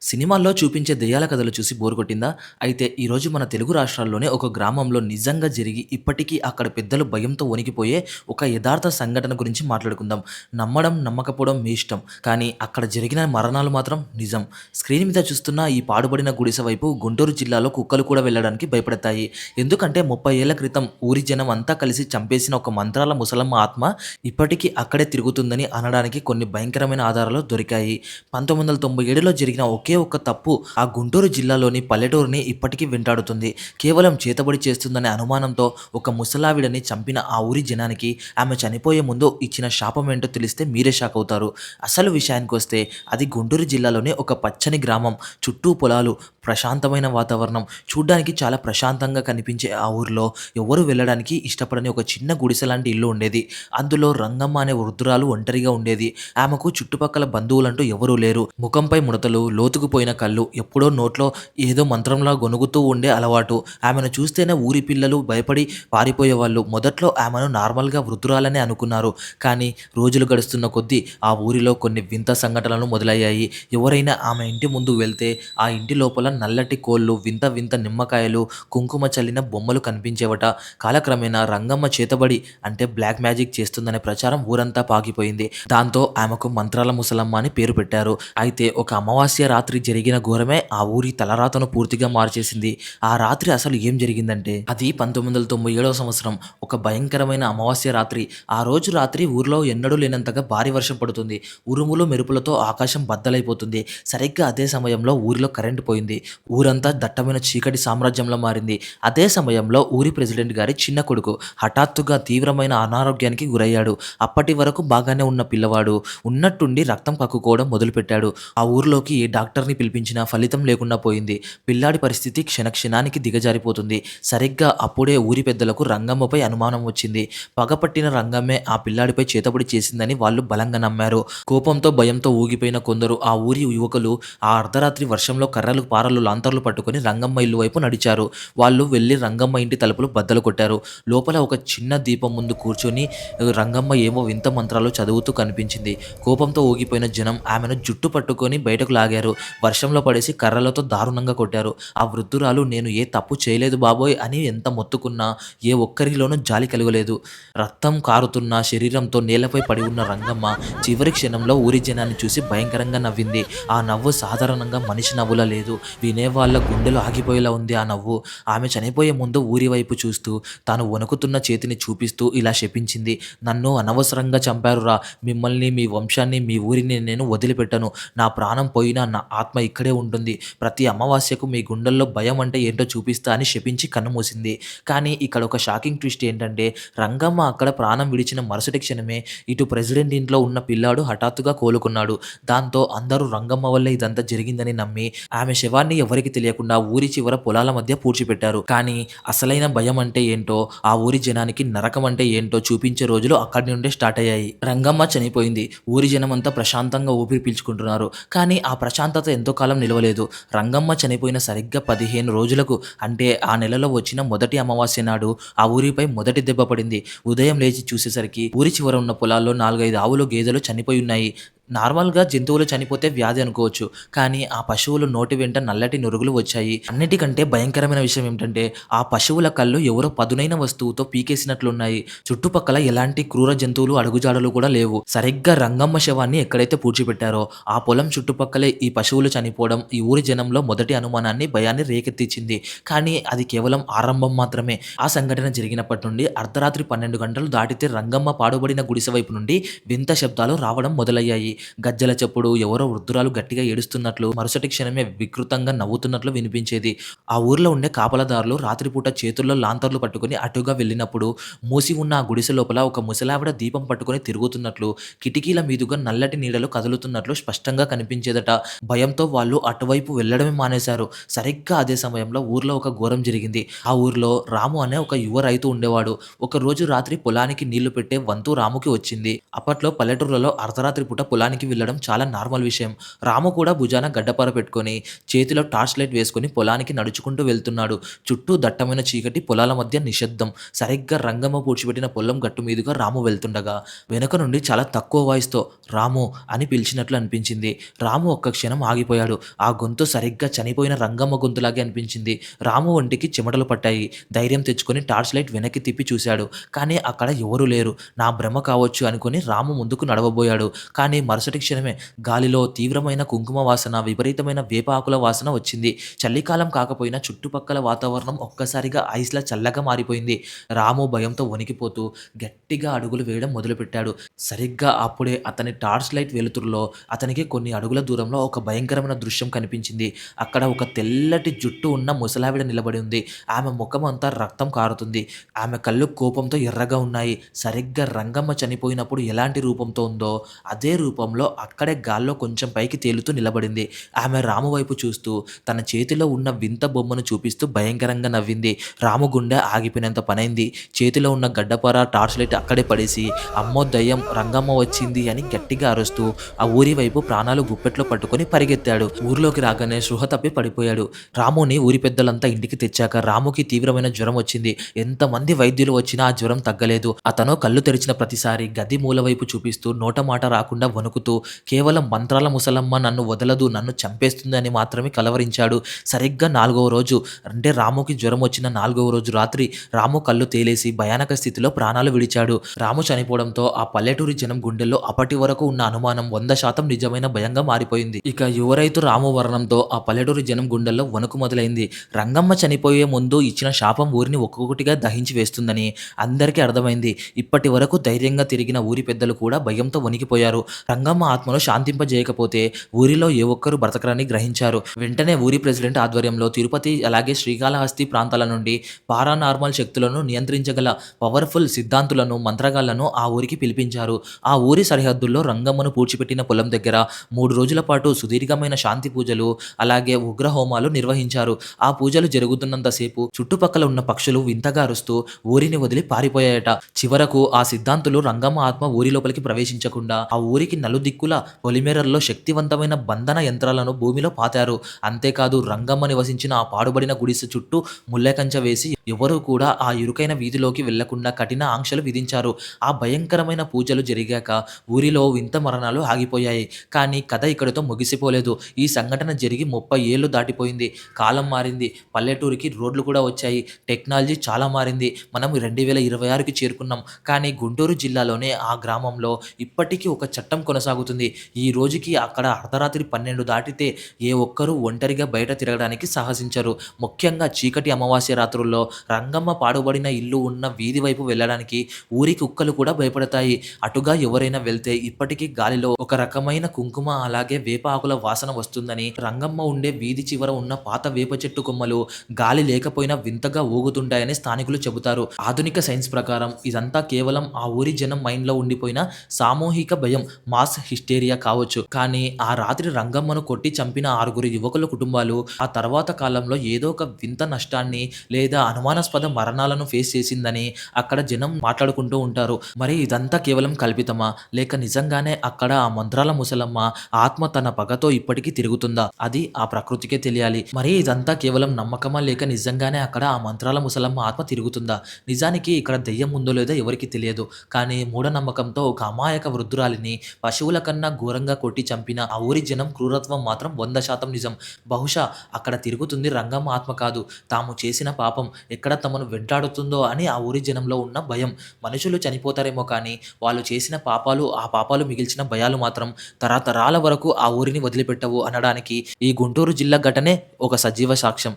సినిమాల్లో చూపించే దెయ్యాల కథలు చూసి బోర్ కొట్టిందా? అయితే ఈరోజు మన తెలుగు రాష్ట్రాల్లోనే ఒక గ్రామంలో నిజంగా జరిగి ఇప్పటికీ అక్కడ పెద్దలు భయంతో వణికిపోయే ఒక యథార్థ సంఘటన గురించి మాట్లాడుకుందాం. నమ్మడం, నమ్మకపోవడం మీ ఇష్టం. కానీ అక్కడ జరిగిన మరణాలు మాత్రం నిజం. స్క్రీన్ మీద చూస్తున్న ఈ పాడుబడిన గుడిసె వైపు గుంటూరు జిల్లాలో కుక్కలు కూడా వెళ్ళడానికి భయపడతాయి. ఎందుకంటే 30 ఏళ్ల క్రితం ఊరి జనం అంతా కలిసి చంపేసిన ఒక మంత్రాల ముసలమ్మ ఆత్మ ఇప్పటికీ అక్కడే తిరుగుతుందని అనడానికి కొన్ని భయంకరమైన ఆధారాలు దొరికాయి. 1997లో జరిగిన ఒకే ఒక్క తప్పు ఆ గుంటూరు జిల్లాలోని పల్లెటూరిని ఇప్పటికీ వెంటాడుతుంది. కేవలం చేతబడి చేస్తుందనే అనుమానంతో ఒక ముసలావిడని చంపిన ఆ ఊరి జనానికి ఆమె చనిపోయే ముందు ఇచ్చిన శాపం ఏంటో తెలిస్తే మీరే షాక్ అవుతారు. అసలు విషయానికొస్తే అది గుంటూరు జిల్లాలోని ఒక పచ్చని గ్రామం. చుట్టూ పొలాలు, ప్రశాంతమైన వాతావరణం. చూడ్డానికి చాలా ప్రశాంతంగా కనిపించే ఆ ఊరిలో ఎవరు వెళ్ళడానికి ఇష్టపడని ఒక చిన్న గుడిసె లాంటి ఇల్లు ఉండేది. అందులో రంగమ్మ అనే వృద్ధురాలు ఒంటరిగా ఉండేది. ఆమెకు చుట్టుపక్కల బంధువులంటూ ఎవరూ లేరు. ముఖంపై ముడతలు, లోతుకుపోయిన కళ్ళు, ఎప్పుడో నోట్లో ఏదో మంత్రంలా గొనుగుతూ ఉండే అలవాటు. ఆమెను చూస్తేనే ఊరి పిల్లలు భయపడి పారిపోయేవాళ్ళు. మొదట్లో ఆమెను నార్మల్‌గా వృద్ధురాలనే అనుకున్నారు. కానీ రోజులు గడుస్తున్న కొద్దీ ఆ ఊరిలో కొన్ని వింత సంఘటనలు మొదలయ్యాయి. ఎవరైనా ఆమె ఇంటి ముందుకు వెళ్తే ఆ ఇంటి లోపల నల్లటి కోళ్ళు, వింత వింత నిమ్మకాయలు, కుంకుమ చల్లిన బొమ్మలు కనిపించేవట. కాలక్రమేణా రంగమ్మ చేతబడి అంటే బ్లాక్ మ్యాజిక్ చేస్తుందనే ప్రచారం ఊరంతా పాకిపోయింది. దాంతో ఆమెకు మంత్రాల ముసలమ్మ అని పేరు పెట్టారు. అయితే ఒక అమావాస్య రాత్రి జరిగిన ఘోరమే ఆ ఊరి తలరాతను పూర్తిగా మార్చేసింది. ఆ రాత్రి అసలు ఏం జరిగిందంటే అది 1997వ సంవత్సరం. ఒక భయంకరమైన అమావాస్య రాత్రి. ఆ రోజు రాత్రి ఊర్లో ఎన్నడూ లేనంతగా భారీ వర్షం పడుతుంది. ఉరుములు, మెరుపులతో ఆకాశం బద్దలైపోతుంది. సరిగ్గా అదే సమయంలో ఊరిలో కరెంటు పోయింది. ఊరంతా దట్టమైన చీకటి సామ్రాజ్యంలో మారింది. అదే సమయంలో ఊరి ప్రెసిడెంట్ గారి చిన్న కొడుకు హఠాత్తుగా తీవ్రమైన అనారోగ్యానికి గురయ్యాడు. అప్పటి వరకు బాగానే ఉన్న పిల్లవాడు ఉన్నట్టుండి రక్తం కక్కుకోవడం మొదలుపెట్టాడు. ఆ ఊర్లోకి ఏ డాక్టర్ని పిలిపించినా ఫలితం లేకుండా పోయింది. పిల్లాడి పరిస్థితి క్షణక్షణానికి దిగజారిపోతుంది. సరిగ్గా అప్పుడే ఊరి పెద్దలకు రంగమ్మపై అనుమానం వచ్చింది. పగపట్టిన రంగమ్మే ఆ పిల్లాడిపై చేతబడి చేసిందని వాళ్ళు బలంగా నమ్మారు. కోపంతో, భయంతో ఊగిపోయిన కొందరు ఆ ఊరి యువకులు ఆ అర్ధరాత్రి వర్షంలో కర్రలు, పారలు, లాంతర్లు పట్టుకొని రంగమ్మ ఇల్లు వైపు నడిచారు. వాళ్ళు వెళ్లి రంగమ్మ ఇంటి తలుపులు బద్దలు కొట్టారు. లోపల ఒక చిన్న దీపం ముందు కూర్చొని రంగమ్మ ఏమో వింత మంత్రాలు చదువుతూ కనిపించింది. కోపంతో ఊగిపోయిన జనం ఆమెను జుట్టు పట్టుకొని బయటకు లాగారు. వర్షంలో పడేసి కర్రలతో దారుణంగా కొట్టారు. ఆ వృద్ధురాలు నేను ఏ తప్పు చేయలేదు బాబోయ్ అని ఎంత మొత్తుకున్నా ఏ ఒక్కరిలోనూ జాలి కలగలేదు. రక్తం కారుతున్న శరీరంతో నేలపై పడి ఉన్న రంగమ్మ చివరి క్షణంలో ఊరి జనాన్ని చూసి భయంకరంగా నవ్వింది. ఆ నవ్వు సాధారణంగా మనిషి నవ్వులా లేదు. వినేవాళ్ళ గుండెలు ఆగిపోయేలా ఉంది ఆ నవ్వు. ఆమె చనిపోయే ముందు ఊరి వైపు చూస్తూ తాను వణుకుతున్న చేతిని చూపిస్తూ ఇలా శపించింది. నన్ను అనవసరంగా చంపారురా. మిమ్మల్ని, మీ వంశాన్ని, మీ ఊరిని నేను వదిలిపెట్టను. నా ప్రాణం పోయినా నా ఆత్మ ఇక్కడే ఉంటుంది. ప్రతి అమావాస్యకు మీ గుండెల్లో భయం అంటే ఏంటో చూపిస్తా అని శపించి కన్నుమూసింది. కానీ ఇక్కడ ఒక షాకింగ్ ట్విస్ట్ ఏంటంటే రంగమ్మ అక్కడ ప్రాణం విడిచిన మరుసటి క్షణమే ఇటు ప్రెసిడెంట్ ఇంట్లో ఉన్న పిల్లాడు హఠాత్తుగా కోలుకున్నాడు. దాంతో అందరూ రంగమ్మ వల్లే ఇదంతా జరిగిందని నమ్మి ఆమె శవాన్ని ఎవరికి తెలియకుండా ఊరి చివర పొలాల మధ్య పూడ్చిపెట్టారు. కానీ అసలైన భయం అంటే ఏంటో, ఆ ఊరి జనానికి నరకం అంటే ఏంటో చూపించే రోజులు అక్కడి నుండే స్టార్ట్ అయ్యాయి. రంగమ్మ చనిపోయింది. ఊరి జనమంతా ప్రశాంతంగా ఊపిరి పీల్చుకుంటున్నారు. కానీ ఆ ప్రశాంతత ఎంతో కాలం నిలవలేదు. రంగమ్మ చనిపోయిన సరిగ్గా 15 రోజులకు అంటే ఆ నెలలో వచ్చిన మొదటి అమావాస్య నాడు ఆ ఊరిపై మొదటి దెబ్బ పడింది. ఉదయం లేచి చూసేసరికి ఊరి చివర ఉన్న పొలాల్లో 4, 5 ఆవులు, గేదెలు చనిపోయి ఉన్నాయి. నార్మల్‌గా జంతువులు చనిపోతే వ్యాధి అనుకోవచ్చు. కానీ ఆ పశువులు నోటి వెంట నల్లటి నురుగులు వచ్చాయి. అన్నిటికంటే భయంకరమైన విషయం ఏమిటంటే ఆ పశువుల కళ్ళు ఎవరో పదునైన వస్తువుతో పీకేసినట్లున్నాయి. చుట్టుపక్కల ఎలాంటి క్రూర జంతువులు అడుగుజాడలు కూడా లేవు. సరిగ్గా రంగమ్మ శవాన్ని ఎక్కడైతే పూడ్చిపెట్టారో ఆ పొలం చుట్టుపక్కలే ఈ పశువులు చనిపోవడం ఈ ఊరి జనంలో మొదటి అనుమానాన్ని, భయాన్ని రేకెత్తించింది. కానీ అది కేవలం ఆరంభం మాత్రమే. ఆ సంఘటన జరిగినప్పటి నుండి అర్ధరాత్రి 12 గంటలు దాటితే రంగమ్మ పాడుబడిన గుడిసె వైపు నుండి వింత శబ్దాలు రావడం మొదలయ్యాయి. గజ్జెల చప్పుడు, ఎవరో వృద్ధురాలు గట్టిగా ఏడుస్తున్నట్లు, మరుసటి క్షణమే వికృతంగా నవ్వుతున్నట్లు వినిపించేది. ఆ ఊర్లో ఉండే కాపలాదారులు రాత్రిపూట చేతుల్లో లాంతర్లు పట్టుకుని అటుగా వెళ్ళినప్పుడు మూసి ఉన్న ఆ గుడిసె లోపల ఒక ముసలావిడ దీపం పట్టుకుని తిరుగుతున్నట్లు, కిటికీల మీదుగా నల్లటి నీడలు కదులుతున్నట్లు స్పష్టంగా కనిపించేదట. భయంతో వాళ్ళు అటువైపు వెళ్ళడమే మానేశారు. సరిగ్గా అదే సమయంలో ఊర్లో ఒక ఘోరం జరిగింది. ఆ ఊర్లో రాము అనే ఒక యువ రైతు ఉండేవాడు. ఒక రోజు రాత్రి పొలానికి నీళ్లు పెట్టే వంతు రాముకి వచ్చింది. అప్పట్లో పల్లెటూర్లలో అర్ధరాత్రి పూట పొలానికి పొలానికి వెళ్ళడం చాలా నార్మల్ విషయం. రాము కూడా భుజాన గడ్డపార పెట్టుకొని, చేతిలో టార్చ్ లైట్ వేసుకొని పొలానికి నడుచుకుంటూ వెళ్తున్నాడు. చుట్టూ దట్టమైన చీకటి, పొలాల మధ్య నిశ్శబ్దం. సరిగ్గా రంగమ్మ పూడ్చిపెట్టిన పొలం గట్టు మీదుగా రాము వెళ్తుండగా, వెనక నుండి చాలా తక్కువ వాయిస్‌తో రాము అని పిలిచినట్లు అనిపించింది. రాము ఒక్క క్షణం ఆగిపోయాడు. ఆ గొంతు సరిగ్గా చనిపోయిన రంగమ్మ గొంతులాగే అనిపించింది. రాము ఒంటికి చెమటలు పట్టాయి. ధైర్యం తెచ్చుకొని టార్చ్ లైట్ వెనక్కి తిప్పి చూశాడు. కానీ అక్కడ ఎవరూ లేరు. నా భ్రమ కావచ్చు అనుకుని రాము ముందుకు నడవబోయాడు. కానీ మరుసటి క్షణమే గాలిలో తీవ్రమైన కుంకుమ వాసన, విపరీతమైన వేప ఆకుల వాసన వచ్చింది. చలికాలం కాకపోయినా చుట్టుపక్కల వాతావరణం ఒక్కసారిగా ఐస్‌లా చల్లగా మారిపోయింది. రాము భయంతో వణికిపోతూ గట్టిగా అడుగులు వేయడం మొదలుపెట్టాడు. సరిగ్గా అప్పుడే అతని టార్చ్ లైట్ వెలుతురులో అతనికి కొన్ని అడుగుల దూరంలో ఒక భయంకరమైన దృశ్యం కనిపించింది. అక్కడ ఒక తెల్లటి జుట్టు ఉన్న ముసలావిడ నిలబడి ఉంది. ఆమె ముఖమంతా రక్తం కారుతుంది. ఆమె కళ్ళు కోపంతో ఎర్రగా ఉన్నాయి. సరిగ్గా రంగమ్మ చనిపోయినప్పుడు ఎలాంటి రూపంతో ఉందో అదే రూపంలో అక్కడే గాల్లో కొంచెం పైకి తేలుతూ నిలబడింది. ఆమె రాము వైపు చూస్తూ తన చేతిలో ఉన్న వింత బొమ్మను చూపిస్తూ భయంకరంగా నవ్వింది. రాము గుండె ఆగిపోయినంత పనైంది. చేతిలో ఉన్న గడ్డపార, టార్చ్ లైట్ అక్కడే పడేసి అమ్మో దయ్యం, రంగమ్మ వచ్చింది అని గట్టిగా అరుస్తూ ఆ ఊరి వైపు ప్రాణాలు గుప్పెట్లో పట్టుకొని పరిగెత్తాడు. ఊర్లోకి రాగానే స్పృహ తప్పి పడిపోయాడు. రాముని ఊరి పెద్దలంతా ఇంటికి తెచ్చాక రాముకి తీవ్రమైన జ్వరం వచ్చింది. ఎంతమంది వైద్యులు వచ్చినా ఆ జ్వరం తగ్గలేదు. అతను కళ్ళు తెరిచిన ప్రతిసారి గది మూల వైపు చూపిస్తూ నోట మాట రాకుండా వణుకుతూ కేవలం మంత్రాల ముసలమ్మ నన్ను వదలదు, నన్ను చంపేస్తుంది అని మాత్రమే కలవరించాడు. సరిగ్గా 4వ రోజు అంటే రాముకి జ్వరం వచ్చిన 4వ రోజు రాత్రి రాము కళ్ళు తేలేసి భయానక స్థితిలో ప్రాణాలు విడిచాడు. రాము చనిపోవడంతో ఆ పల్లెటూరి జనం గుండెల్లో అప్పటి వరకు ఉన్న అనుమానం 100% నిజమైన భయంగా మారిపోయింది. ఇక యువరైతు రాము మరణంతో ఆ పల్లెటూరి జనం గుండెల్లో వణుకు మొదలైంది. రంగమ్మ చనిపోయే ముందు ఇచ్చిన శాపం ఊరిని ఒక్కొక్కటిగా దహించి వేస్తుందని అందరికీ అర్థమైంది. ఇప్పటి వరకు ధైర్యంగా తిరిగిన ఊరి పెద్దలు కూడా భయంతో వణికిపోయారు. రంగమ్మ ఆత్మను శాంతింపజేయకపోతే ఊరిలో ఏ ఒక్కరు బ్రతకరని గ్రహించారు. వెంటనే ఊరి ప్రెసిడెంట్ ఆధ్వర్యంలో తిరుపతి అలాగే శ్రీకాళహస్తి ప్రాంతాల నుండి పారానార్మల్ శక్తులను నియంత్రించగల పవర్ఫుల్ సిద్ధాంతులను, మంత్రగాళ్లను ఆ ఊరికి పిలిపించారు. ఆ ఊరి సరిహద్దుల్లో రంగమ్మను పూడ్చిపెట్టిన పొలం దగ్గర 3 రోజుల పాటు సుదీర్ఘమైన శాంతి పూజలు అలాగే ఉగ్ర హోమాలు నిర్వహించారు. ఆ పూజలు జరుగుతున్నంతసేపు చుట్టుపక్కల ఉన్న పక్షులు వింతగా అరుస్తూ ఊరిని వదిలి పారిపోయాయట. చివరకు ఆ సిద్ధాంతులు రంగమ్మ ఆత్మ ఊరి లోపలికి ప్రవేశించకుండా ఆ ఊరికి నలుదిక్కుల పొలిమేరల్లో శక్తివంతమైన బంధన యంత్రాలను భూమిలో పాతారు. అంతేకాదు రంగమ్మ నివసించిన ఆ పాడుబడిన గుడిసె చుట్టూ ముళ్ళకంచె వేసి ఎవరూ కూడా ఆ ఇరుకైన వీధిలోకి వెళ్లకుండా కఠిన ఆంక్షలు విధించారు. ఆ భయంకరమైన పూజలు జరిగాక ఊరిలో వింత మరణాలు ఆగిపోయాయి. కానీ కథ ఇక్కడితో ముగిసిపోలేదు. ఈ సంఘటన జరిగి 30 ఏళ్లు దాటిపోయింది. కాలం మారింది. పల్లెటూరికి రోడ్లు కూడా వచ్చాయి. టెక్నాలజీ చాలా మారింది. మనం 2026కి చేరుకున్నాం. కానీ గుంటూరు జిల్లాలోనే ఆ గ్రామంలో ఇప్పటికీ ఒక చట్టం కొనసాగుతుంది. ఈ రోజుకి అక్కడ అర్ధరాత్రి 12 దాటితే ఏ ఒక్కరూ ఒంటరిగా బయట తిరగడానికి సాహసించరు. ముఖ్యంగా చీకటి అమావాస్య రాత్రుల్లో రంగమ్మ పాడుబడిన ఇల్లు ఉన్న వీధి వైపు వెళ్ళడానికి ఊరి కుక్కలు కూడా భయపడతాయి. అటుగా ఎవరైనా వెళ్తే ఇప్పటికీ గాలిలో ఒక రకమైన కుంకుమ అలాగే వేప ఆకుల వాసన వస్తుందని, రంగమ్మ ఉండే వీధి చివర ఉన్న పాత వేప చెట్టు కొమ్మలు గాలి లేకపోయినా వింతగా ఊగుతుంటాయని స్థానికులు చెబుతారు. ఆధునిక సైన్స్ ప్రకారం ఇదంతా కేవలం ఆ ఊరి జనం మైండ్లో ఉండిపోయిన సామూహిక భయం, మాస్ హిస్టేరియా కావచ్చు. కానీ ఆ రాత్రి రంగమ్మను కొట్టి చంపిన 6 యువకుల కుటుంబాలు ఆ తర్వాత కాలంలో ఏదో ఒక వింత నష్టాన్ని లేదా అనుమానాస్పద మరణాలను ఫేస్ చేసిందని అక్కడ జనం మాట్లాడుకుంటూ ఉంటారు. మరి ఇదంతా కేవలం కల్పితమా లేక నిజంగానే అక్కడ ఆ మంత్రాల ముసలమ్మ ఆత్మ తన పగతో ఇప్పటికీ తిరుగుతుందా? అది ఆ ప్రకృతికే తెలియాలి. మరి ఇదంతా కేవలం నమ్మకమా లేక నిజంగానే అక్కడ ఆ మంత్రాల ముసలమ్మ ఆత్మ తిరుగుతుందా? నిజానికి ఇక్కడ దెయ్యం ఉందో లేదో ఎవరికీ తెలియదు. కానీ మూఢనమ్మకంతో ఒక అమాయక వృద్ధురాలిని పశువుల కన్నా ఘోరంగా కొట్టి చంపిన ఆ ఊరి జనం క్రూరత్వం మాత్రం 100% నిజం. బహుశా అక్కడ తిరుగుతుంది రంగమ్మ ఆత్మ కాదు, తాము చేసిన పాపం ఎక్కడ తమను వెంటాడుతుందో అని ఆ ఊరి జనంలో ఉన్న భయం. మనుషులు చనిపోతారేమో కానీ వాళ్ళు చేసిన పాపాలు, ఆ పాపాలు మిగిల్చిన భయాలు మాత్రం తరతరాల వరకు ఆ ఊరిని వదిలిపెట్టవు అనడానికి ఈ గుంటూరు జిల్లా ఘటనే ఒక సజీవ సాక్ష్యం.